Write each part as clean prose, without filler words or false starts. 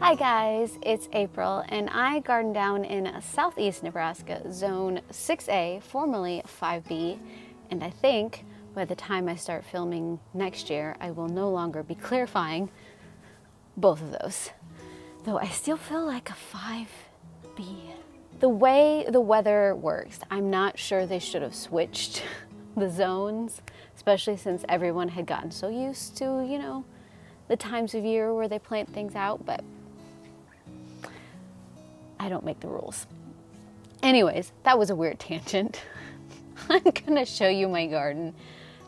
Hi guys, it's April and I garden down in southeast Nebraska, zone 6A, formerly 5B, and I think by the time I start filming next year, I will no longer be clarifying both of those. Though I still feel like a 5B. The way the weather works, I'm not sure they should have switched the zones, especially since everyone had gotten so used to, the times of year where they plant things out, but I don't make the rules. Anyways, that was a weird tangent. I'm gonna show you my garden.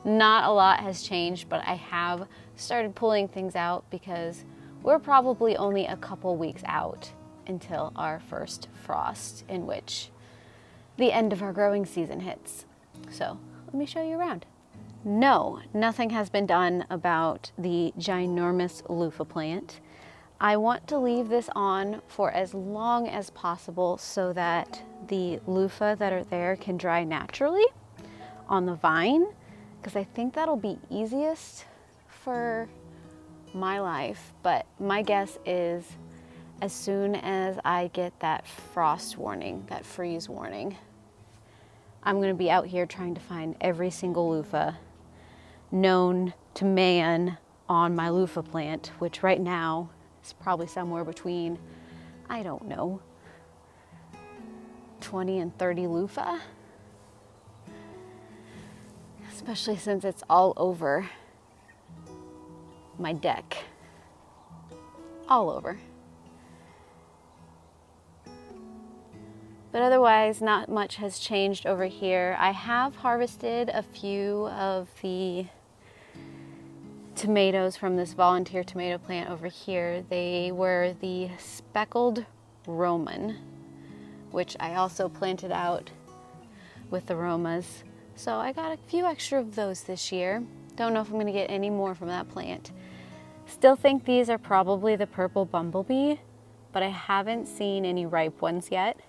Not a lot has changed, but I have started pulling things out because we're probably only a couple weeks out until our first frost, in which the end of our growing season hits. So let me show you around. No, nothing has been done about the ginormous loofah plant. I want to leave this on for as long as possible so that the loofah that are there can dry naturally on the vine, because I think that'll be easiest for my life. But my guess is as soon as I get that frost warning, that freeze warning, I'm going to be out here trying to find every single loofah known to man on my loofah plant, which right now is probably somewhere between, I don't know, 20 and 30 loofah. Especially since it's all over my deck. All over. But otherwise, not much has changed over here. I have harvested a few of the tomatoes from this volunteer tomato plant over here. They were the speckled Roman, which I also planted out with the Romas. So I got a few extra of those this year. Don't know if I'm gonna get any more from that plant. Still think these are probably the purple bumblebee, but I haven't seen any ripe ones yet.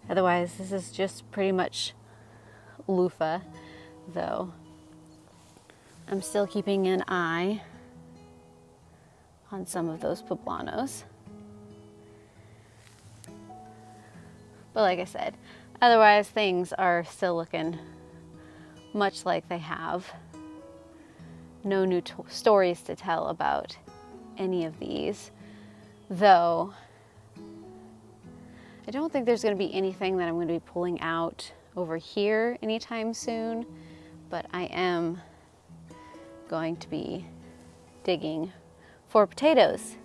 Otherwise, this is just pretty much loofah, though. I'm still keeping an eye on some of those poblanos. But like I said, otherwise things are still looking much like they have. No new stories to tell about any of these, though I don't think there's going to be anything that I'm going to be pulling out over here anytime soon, but I am going to be digging for potatoes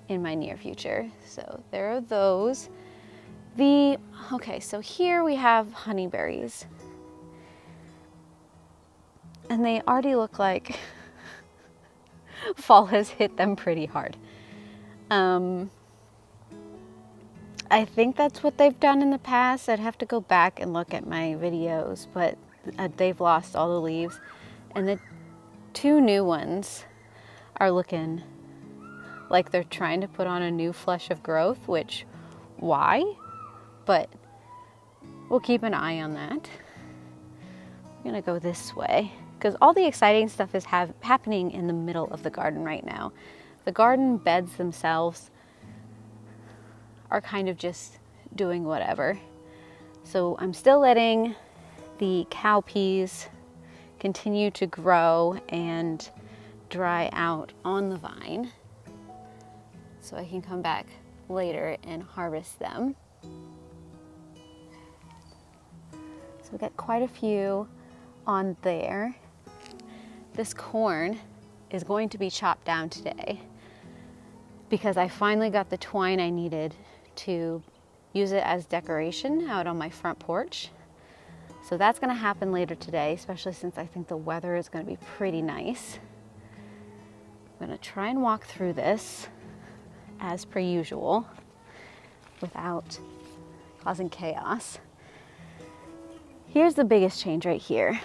in my near future. So there are those. Okay, so here we have honeyberries. And they already look like fall has hit them pretty hard. I think that's what they've done in the past. I'd have to go back and look at my videos, but they've lost all the leaves. And the two new ones are looking like they're trying to put on a new flush of growth, which, why? But we'll keep an eye on that. I'm gonna go this way because all the exciting stuff is happening in the middle of the garden right now. The garden beds themselves are kind of just doing whatever. So I'm still letting the cowpeas continue to grow and dry out on the vine so I can come back later and harvest them. So we got quite a few on there. This corn is going to be chopped down today because I finally got the twine I needed to use it as decoration out on my front porch. So that's gonna happen later today, especially since I think the weather is gonna be pretty nice. I'm gonna try and walk through this as per usual without causing chaos. Here's the biggest change right here.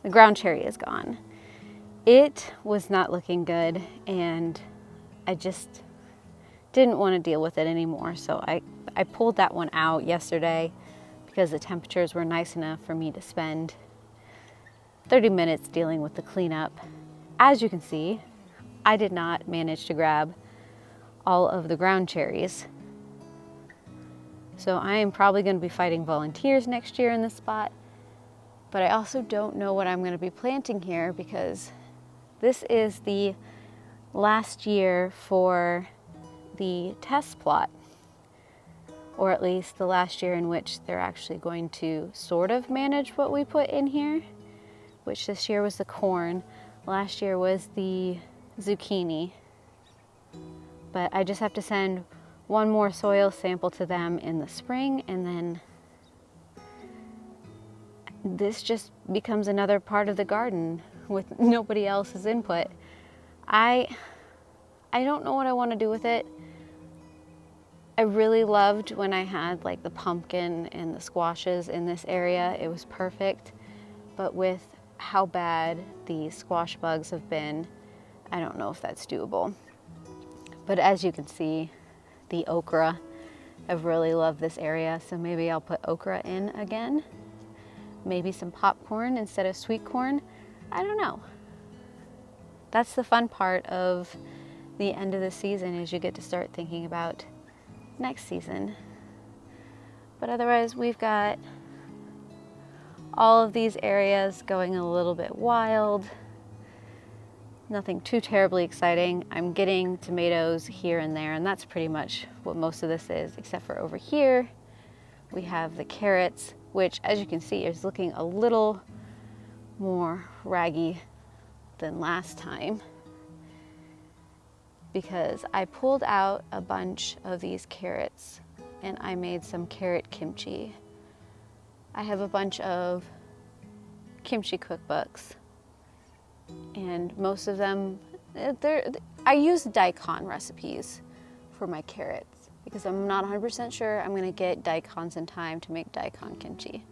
The ground cherry is gone. It was not looking good and I just didn't want to deal with it anymore. So I pulled that one out yesterday because the temperatures were nice enough for me to spend 30 minutes dealing with the cleanup. As you can see, I did not manage to grab all of the ground cherries. So I am probably going to be fighting volunteers next year in this spot, but I also don't know what I'm going to be planting here because this is the last year for the test plot, or at least the last year in which they're actually going to sort of manage what we put in here, which this year was the corn. Last year was the zucchini. But I just have to send one more soil sample to them in the spring, and then this just becomes another part of the garden with nobody else's input. I don't know what I want to do with it. I really loved when I had like the pumpkin and the squashes in this area. It was perfect. But with how bad the squash bugs have been, I don't know if that's doable. But as you can see, the okra, I've really loved this area, so maybe I'll put okra in again. Maybe some popcorn instead of sweet corn. I don't know. That's the fun part of the end of the season, is you get to start thinking about next season. But otherwise, we've got all of these areas going a little bit wild. Nothing too terribly exciting. I'm getting tomatoes here and there, and that's pretty much what most of this is, except for over here we have the carrots, which, as you can see, is looking a little more raggy than last time, because I pulled out a bunch of these carrots and I made some carrot kimchi. I have a bunch of kimchi cookbooks, and most of them, I use daikon recipes for my carrots because I'm not 100% sure I'm gonna get daikons in time to make daikon kimchi.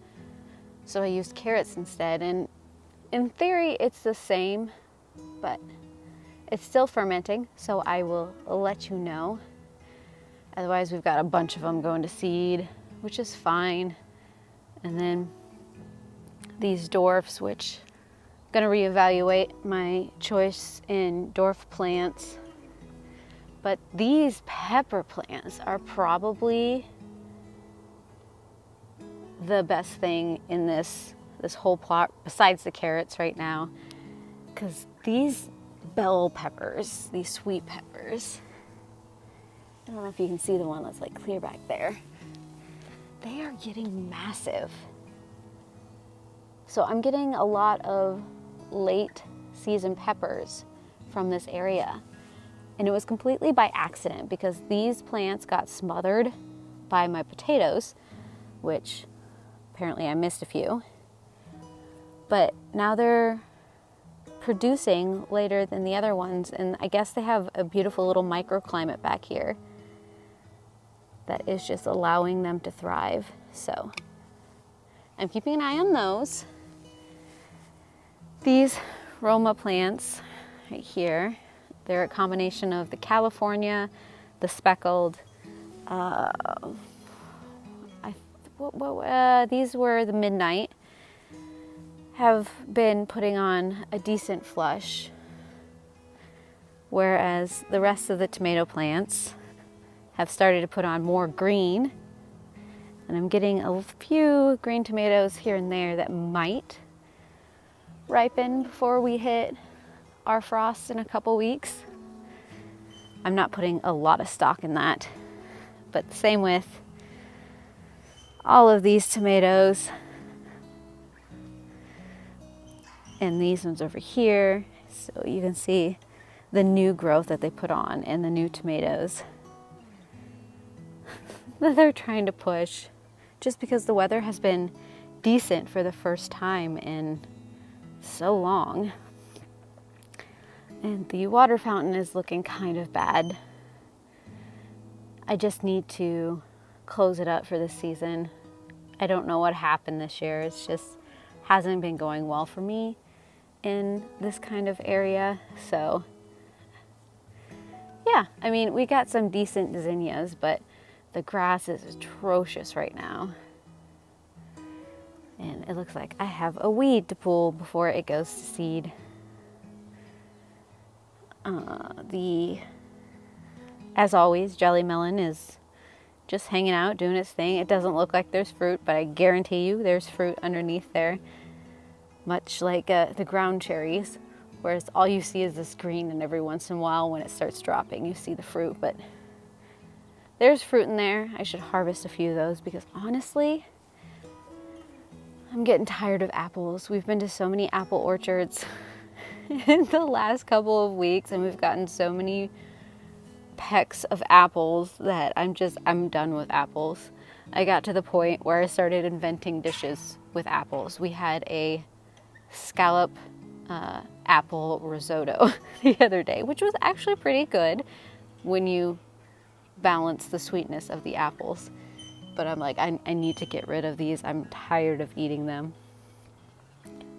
So I used carrots instead, and in theory it's the same, but it's still fermenting, so I will let you know. Otherwise, we've got a bunch of them going to seed, which is fine. And then these dwarfs, which I'm gonna reevaluate my choice in dwarf plants. But these pepper plants are probably the best thing in this whole plot, besides the carrots right now, because these bell peppers, these sweet peppers, I don't know if you can see the one that's like clear back there, they are getting massive. So I'm getting a lot of late season peppers from this area, and it was completely by accident because these plants got smothered by my potatoes, which apparently I missed a few, but now they're producing later than the other ones, and I guess they have a beautiful little microclimate back here that is just allowing them to thrive. So I'm keeping an eye on those. These Roma plants right here, they're a combination of the California, the speckled, these were the Midnight, have been putting on a decent flush, whereas the rest of the tomato plants have started to put on more green, and I'm getting a few green tomatoes here and there that might ripen before we hit our frost in a couple weeks. I'm not putting a lot of stock in that, but same with all of these tomatoes. And these ones over here, so you can see the new growth that they put on and the new tomatoes that they're trying to push, just because the weather has been decent for the first time in so long. And the water fountain is looking kind of bad. I just need to close it up for this season. I don't know what happened this year. It's just hasn't been going well for me in this kind of area. So yeah, I mean, we got some decent zinnias, but the grass is atrocious right now. And it looks like I have a weed to pull before it goes to seed. The As always, jelly melon is just hanging out, doing its thing. It doesn't look like there's fruit, but I guarantee you there's fruit underneath there, much like the ground cherries, whereas all you see is this green, and every once in a while when it starts dropping, you see the fruit, but there's fruit in there. I should harvest a few of those because honestly, I'm getting tired of apples. We've been to so many apple orchards in the last couple of weeks, and we've gotten so many pecks of apples that I'm done with apples. I got to the point where I started inventing dishes with apples. We had a scallop apple risotto the other day, which was actually pretty good when you balance the sweetness of the apples. But I'm like, I need to get rid of these. I'm tired of eating them.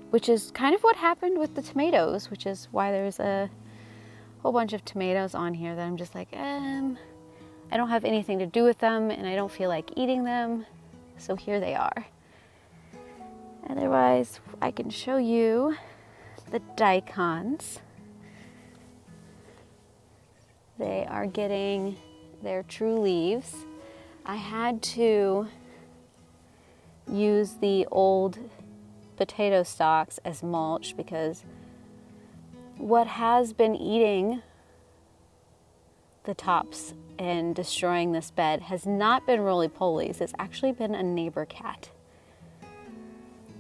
Which is kind of what happened with the tomatoes, which is why there's a whole bunch of tomatoes on here that I'm just like, I don't have anything to do with them and I don't feel like eating them. So here they are. Otherwise, I can show you the daikons. They are getting their true leaves. I had to use the old potato stalks as mulch because what has been eating the tops and destroying this bed has not been roly-polies. It's actually been a neighbor cat.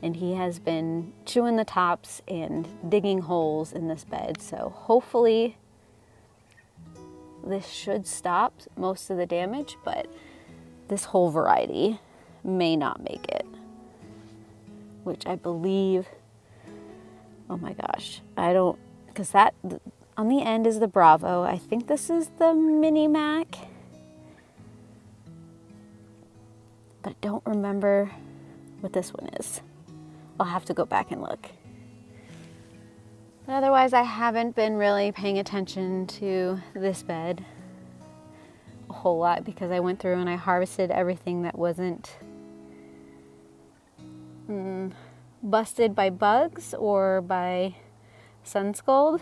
And he has been chewing the tops and digging holes in this bed. So hopefully this should stop most of the damage, but this whole variety may not make it, which I believe, oh my gosh, because that on the end is the Bravo. I think this is the Mini Mac, but I don't remember what this one is. I'll have to go back and look. But otherwise, I haven't been really paying attention to this bed a whole lot because I went through and I harvested everything that wasn't busted by bugs or by sun scald.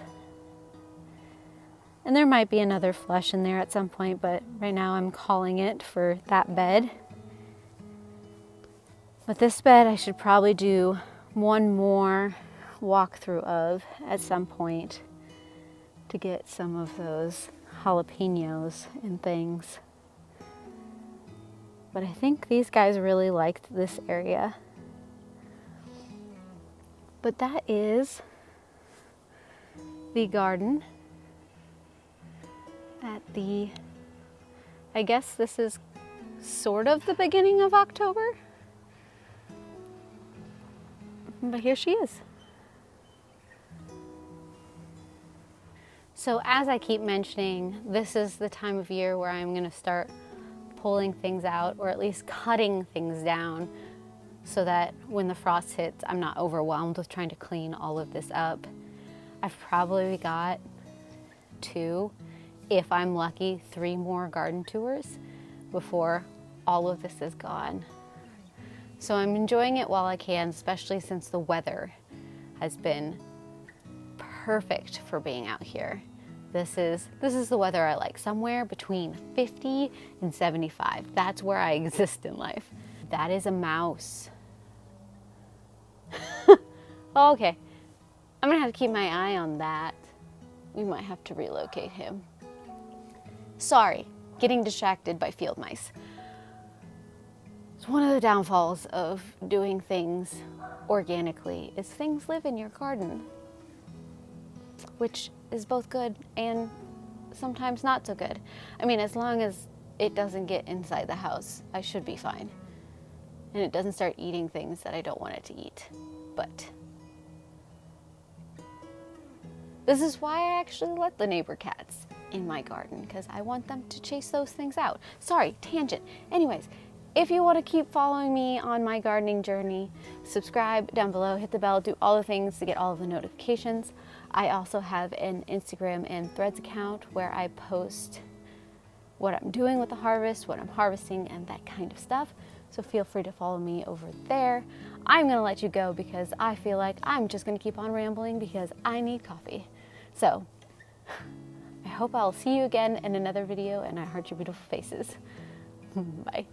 And there might be another flush in there at some point, but right now I'm calling it for that bed. But this bed I should probably do one more walkthrough of at some point to get some of those jalapenos and things. But I think these guys really liked this area. But that is the garden at I guess this is sort of the beginning of October. But here she is. So as I keep mentioning, this is the time of year where I'm going to start pulling things out, or at least cutting things down, so that when the frost hits, I'm not overwhelmed with trying to clean all of this up. I've probably got 2, if I'm lucky, 3 more garden tours before all of this is gone. So I'm enjoying it while I can, especially since the weather has been perfect for being out here. This is the weather I like, somewhere between 50 and 75. That's where I exist in life. That is a mouse. Oh, okay. I'm gonna have to keep my eye on that. We might have to relocate him. Sorry, getting distracted by field mice. It's one of the downfalls of doing things organically is things live in your garden, which is both good and sometimes not so good. I mean, as long as it doesn't get inside the house, I should be fine. And it doesn't start eating things that I don't want it to eat. But this is why I actually let the neighbor cats in my garden, because I want them to chase those things out. Sorry, tangent. Anyways, if you want to keep following me on my gardening journey, subscribe down below, hit the bell, do all the things to get all of the notifications. I also have an Instagram and Threads account where I post what I'm doing with the harvest, what I'm harvesting, and that kind of stuff. So feel free to follow me over there. I'm gonna let you go because I feel like I'm just gonna keep on rambling because I need coffee. So I hope hope I'll see you again in another video, and I heart your beautiful faces. Bye.